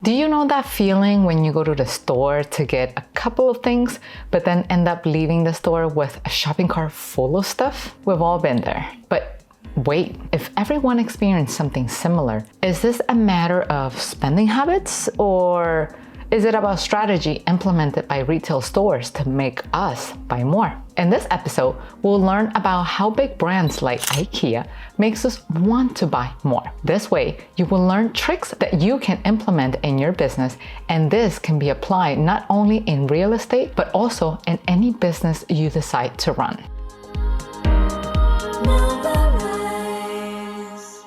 Do you know that feeling when you go to the store to get a couple of things, but then end up leaving the store with a shopping cart full of stuff? We've all been there. But wait, if everyone experienced something similar, is this a matter of spending habits, or is it about strategy implemented by retail stores to make us buy more? In this episode, we'll learn about how big brands like IKEA makes us want to buy more. This way, you will learn tricks that you can implement in your business, and this can be applied not only in real estate, but also in any business you decide to run.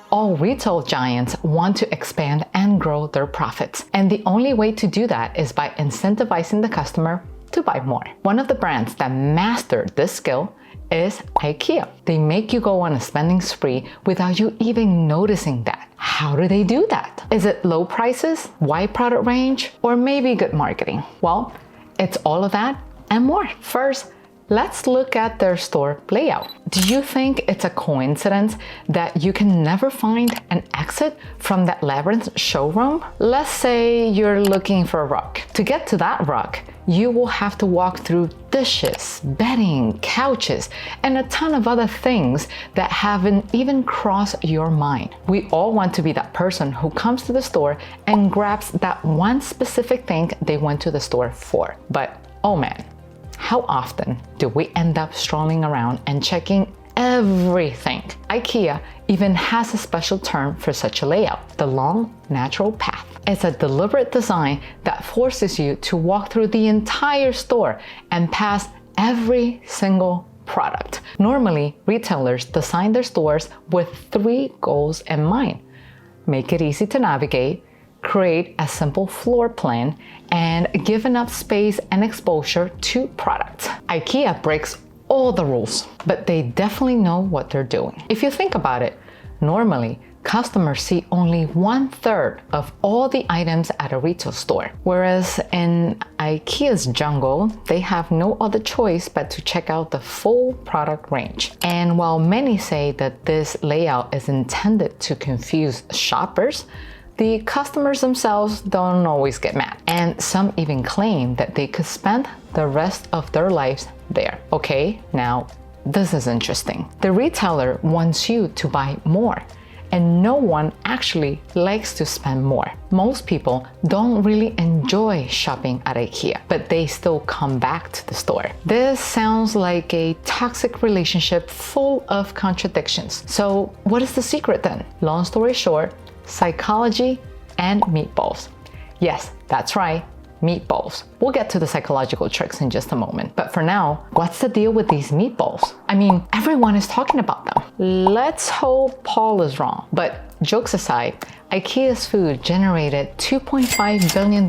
All retail giants want to expand and grow their profits, and the only way to do that is by incentivizing the customer to buy more. One of the brands that mastered this skill is IKEA. They make you go on a spending spree without you even noticing that. How do they do that? Is it low prices, wide product range, or maybe good marketing? Well, it's all of that and more. First, let's look at their store layout. Do you think it's a coincidence that you can never find an exit from that labyrinth showroom? Let's say you're looking for a rug. To get to that rug, you will have to walk through dishes, bedding, couches, and a ton of other things that haven't even crossed your mind. We all want to be that person who comes to the store and grabs that one specific thing they went to the store for. But oh man, how often do we end up strolling around and checking everything? IKEA even has a special term for such a layout, the long natural path. It's a deliberate design that forces you to walk through the entire store and pass every single product. Normally, retailers design their stores with 3 goals in mind: make it easy to navigate, create a simple floor plan, and give enough space and exposure to products. IKEA breaks all the rules, but they definitely know what they're doing. If you think about it, normally customers see only 1/3 of all the items at a retail store, whereas in IKEA's jungle, they have no other choice but to check out the full product range. And while many say that this layout is intended to confuse shoppers, the customers themselves don't always get mad, and some even claim that they could spend the rest of their lives there. Okay, now this is interesting. The retailer wants you to buy more, and no one actually likes to spend more. Most people don't really enjoy shopping at IKEA, but they still come back to the store. This sounds like a toxic relationship full of contradictions. So what is the secret then? Long story short, psychology and meatballs. Yes, that's right, meatballs. We'll get to the psychological tricks in just a moment. But for now, what's the deal with these meatballs? I mean, everyone is talking about them. Let's hope Paul is wrong. But jokes aside, IKEA's food generated $2.5 billion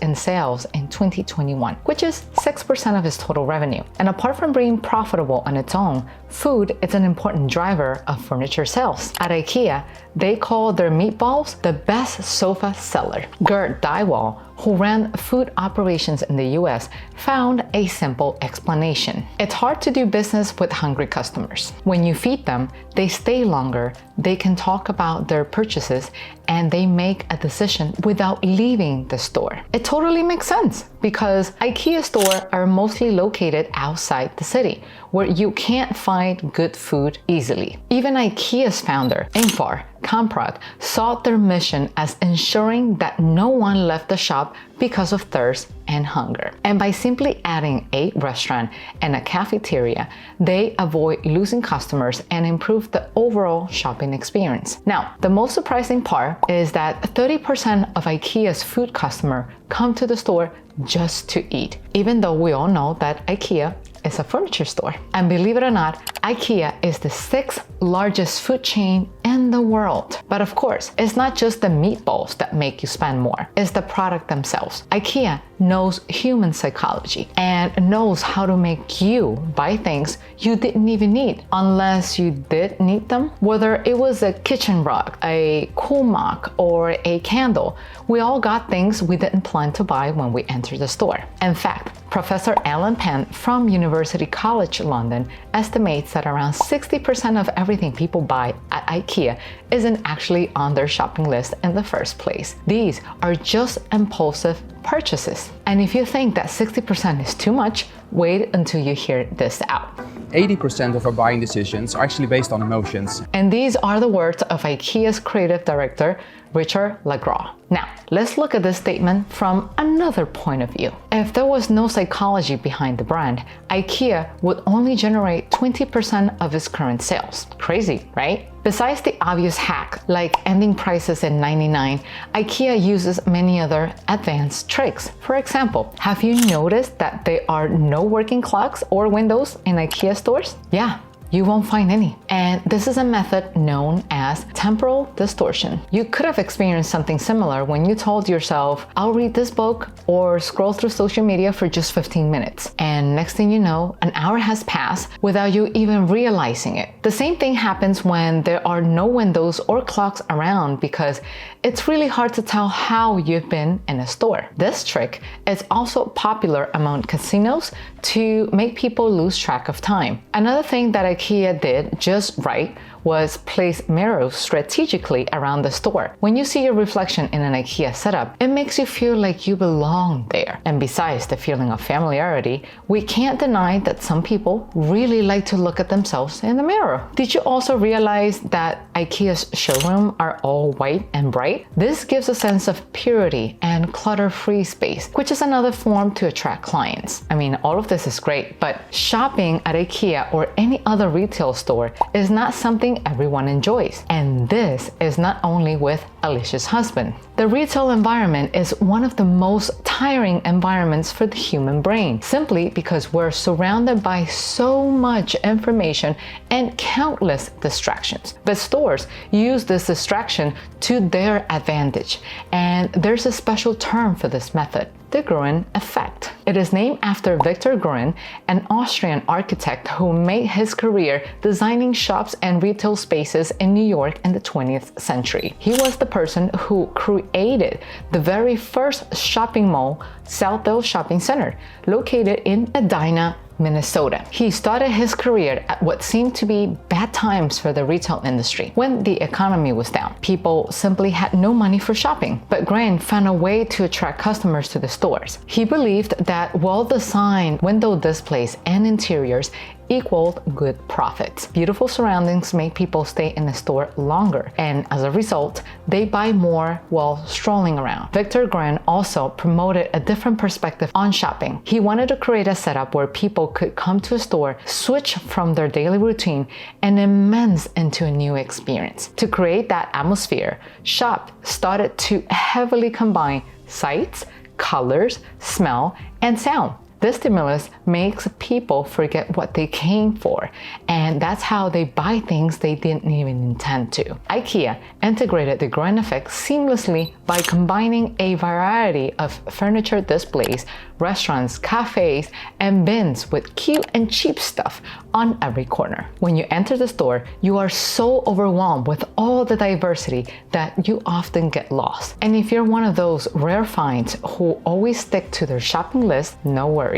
in sales in 2021, which is 6% of its total revenue. And apart from being profitable on its own, food is an important driver of furniture sales. At IKEA, they call their meatballs the best sofa seller. Gert Dywall, who ran food operations in the US, found a simple explanation. It's hard to do business with hungry customers. When you feed them, they stay longer, they can talk about their purchases, and they make a decision without leaving the store. It totally makes sense because IKEA stores are mostly located outside the city, where you can't find good food easily. Even IKEA's founder, Ingvar Kamprad, saw their mission as ensuring that no one left the shop because of thirst and hunger. And by simply adding a restaurant and a cafeteria, they avoid losing customers and improve the overall shopping experience. Now, the most surprising part is that 30% of IKEA's food customers come to the store just to eat, even though we all know that IKEA is a furniture store. And believe it or not, IKEA is the 6th largest food chain in the world. But of course, it's not just the meatballs that make you spend more, it's the product themselves. IKEA knows human psychology and knows how to make you buy things you didn't even need unless you did need them. Whether it was a kitchen rug, a cool mug, or a candle, we all got things we didn't plan to buy when we entered the store. In fact, Professor Alan Penn from University College London estimates that around 60% of everything people buy at IKEA isn't actually on their shopping list in the first place. These are just impulsive purchases. And if you think that 60% is too much, wait until you hear this out. 80% of our buying decisions are actually based on emotions. And these are the words of IKEA's creative director, Richard Lagraw. Now, let's look at this statement from another point of view. If there was no psychology behind the brand, IKEA would only generate 20% of its current sales. Crazy, right? Besides the obvious hack, like ending prices at $99, IKEA uses many other advanced tricks. For example, have you noticed that there are no working clocks or windows in IKEA stores? Yeah. You won't find any. And this is a method known as temporal distortion. You could have experienced something similar when you told yourself, I'll read this book or scroll through social media for just 15 minutes. And next thing you know, an hour has passed without you even realizing it. The same thing happens when there are no windows or clocks around because it's really hard to tell how you've been in a store. This trick is also popular among casinos to make people lose track of time. Another thing that IKEA did just right was place mirrors strategically around the store. When you see your reflection in an IKEA setup, it makes you feel like you belong there. And besides the feeling of familiarity, we can't deny that some people really like to look at themselves in the mirror. Did you also realize that IKEA's showroom are all white and bright? This gives a sense of purity and clutter-free space, which is another form to attract clients. I mean, all of this is great, but shopping at IKEA or any other retail store is not something everyone enjoys. And this is not only with Alicia's husband. The retail environment is one of the most tiring environments for the human brain, simply because we're surrounded by so much information and countless distractions. But stores use this distraction to their advantage, and there's a special term for this method: the Gruen effect. It is named after Victor Gruen, an Austrian architect who made his career designing shops and retail spaces in New York in the 20th century. He was the person who created the very first shopping mall, Southdale Shopping Center, located in Edina, Minnesota. He started his career at what seemed to be bad times for the retail industry. When the economy was down, people simply had no money for shopping. But Gruen found a way to attract customers to the stores. He believed that well-designed window displays and interiors equaled good profits. Beautiful surroundings make people stay in the store longer, and as a result, they buy more while strolling around. Victor Gruen also promoted a different perspective on shopping. He wanted to create a setup where people could come to a store, switch from their daily routine, and immerse into a new experience. To create that atmosphere, Shop started to heavily combine sights, colors, smell, and sound. This stimulus makes people forget what they came for, and that's how they buy things they didn't even intend to. IKEA integrated the Gruen effect seamlessly by combining a variety of furniture displays, restaurants, cafes, and bins with cute and cheap stuff on every corner. When you enter the store, you are so overwhelmed with all the diversity that you often get lost. And if you're one of those rare finds who always stick to their shopping list, no worries.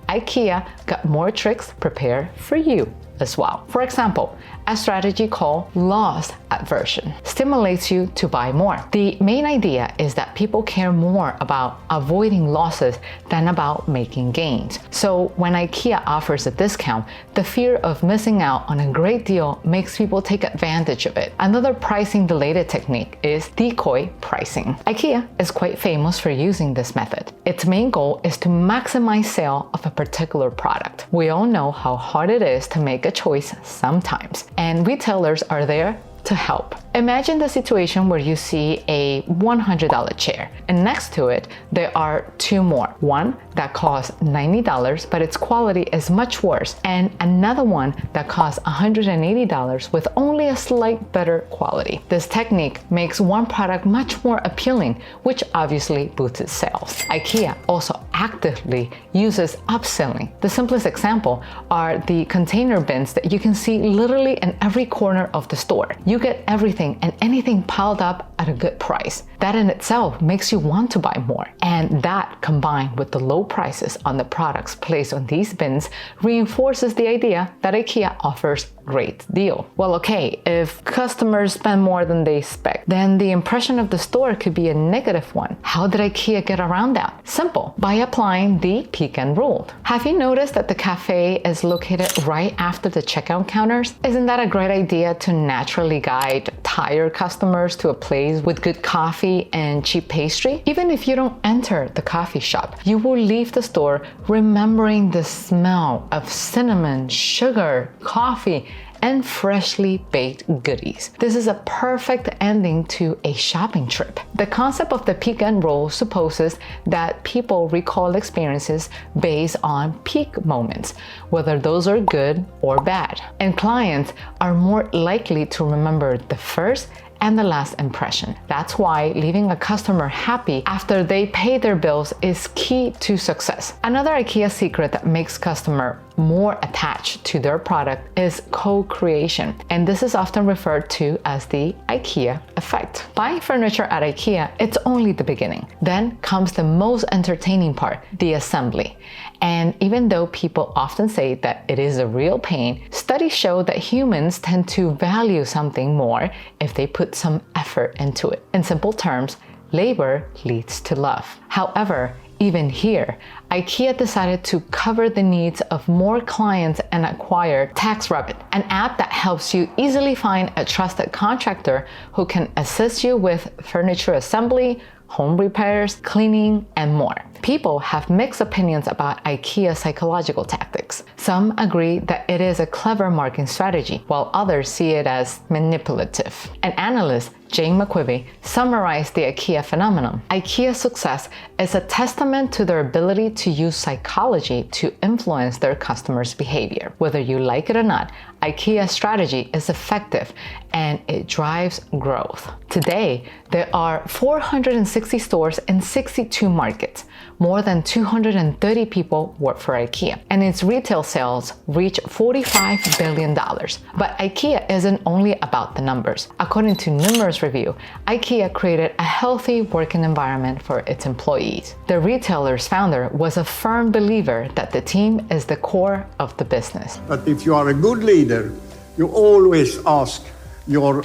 IKEA got more tricks prepared for you as well. For example, a strategy called loss aversion stimulates you to buy more. The main idea is that people care more about avoiding losses than about making gains. So when IKEA offers a discount, the fear of missing out on a great deal makes people take advantage of it. Another pricing related technique is decoy pricing. IKEA is quite famous for using this method. Its main goal is to maximize sale of a particular product. We all know how hard it is to make a choice sometimes, and retailers are there to help. Imagine the situation where you see a $100 chair, and next to it there are two more. One that costs $90 but its quality is much worse, and another one that costs $180 with only a slight better quality. This technique makes one product much more appealing, which obviously boosts its sales. IKEA also actively uses upselling. The simplest example are the container bins that you can see literally in every corner of the store. You get everything and anything piled up at a good price. That in itself makes you want to buy more. And that, combined with the low prices on the products placed on these bins, reinforces the idea that IKEA offers great deal. Well, okay, if customers spend more than they expect, then the impression of the store could be a negative one. How did IKEA get around that? Simple, by applying the peek and rule. Have you noticed that the cafe is located right after the checkout counters? Isn't that a great idea to naturally guide tired customers to a place with good coffee and cheap pastry? Even if you don't enter the coffee shop, you will leave the store remembering the smell of cinnamon, sugar, coffee, and freshly baked goodies. This is a perfect ending to a shopping trip. The concept of the peek and roll supposes that people recall experiences based on peak moments, whether those are good or bad. And clients are more likely to remember the first and the last impression. That's why leaving a customer happy after they pay their bills is key to success. Another IKEA secret that makes customer more attached to their product is co-creation, and this is often referred to as the IKEA effect. Buying furniture at IKEA, it's only the beginning. Then comes the most entertaining part, the assembly. And even though people often say that it is a real pain, studies show that humans tend to value something more if they put some effort into it. In simple terms, labor leads to love. However, even here, IKEA decided to cover the needs of more clients and acquire TaxRabbit, an app that helps you easily find a trusted contractor who can assist you with furniture assembly, home repairs, cleaning, and more. People have mixed opinions about IKEA's psychological tactics. Some agree that it is a clever marketing strategy, while others see it as manipulative. An analyst, Jane McQuivey, summarized the IKEA phenomenon. IKEA's success is a testament to their ability to use psychology to influence their customers' behavior. Whether you like it or not, IKEA's strategy is effective and it drives growth. Today, there are 460 stores in 62 markets. More than 230 people work for IKEA, and its retail sales reach $45 billion. But IKEA isn't only about the numbers. According to numerous reviews, IKEA created a healthy working environment for its employees. The retailer's founder was a firm believer that the team is the core of the business. But if you are a good leader, you always ask your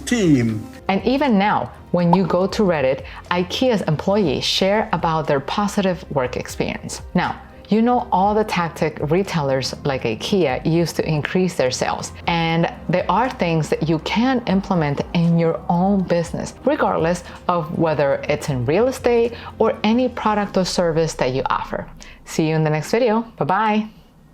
team. And even now, when you go to Reddit, IKEA's employees share about their positive work experience. Now, you know all the tactic retailers like IKEA use to increase their sales, and there are things that you can implement in your own business, regardless of whether it's in real estate or any product or service that you offer. See you in the next video. Bye-bye.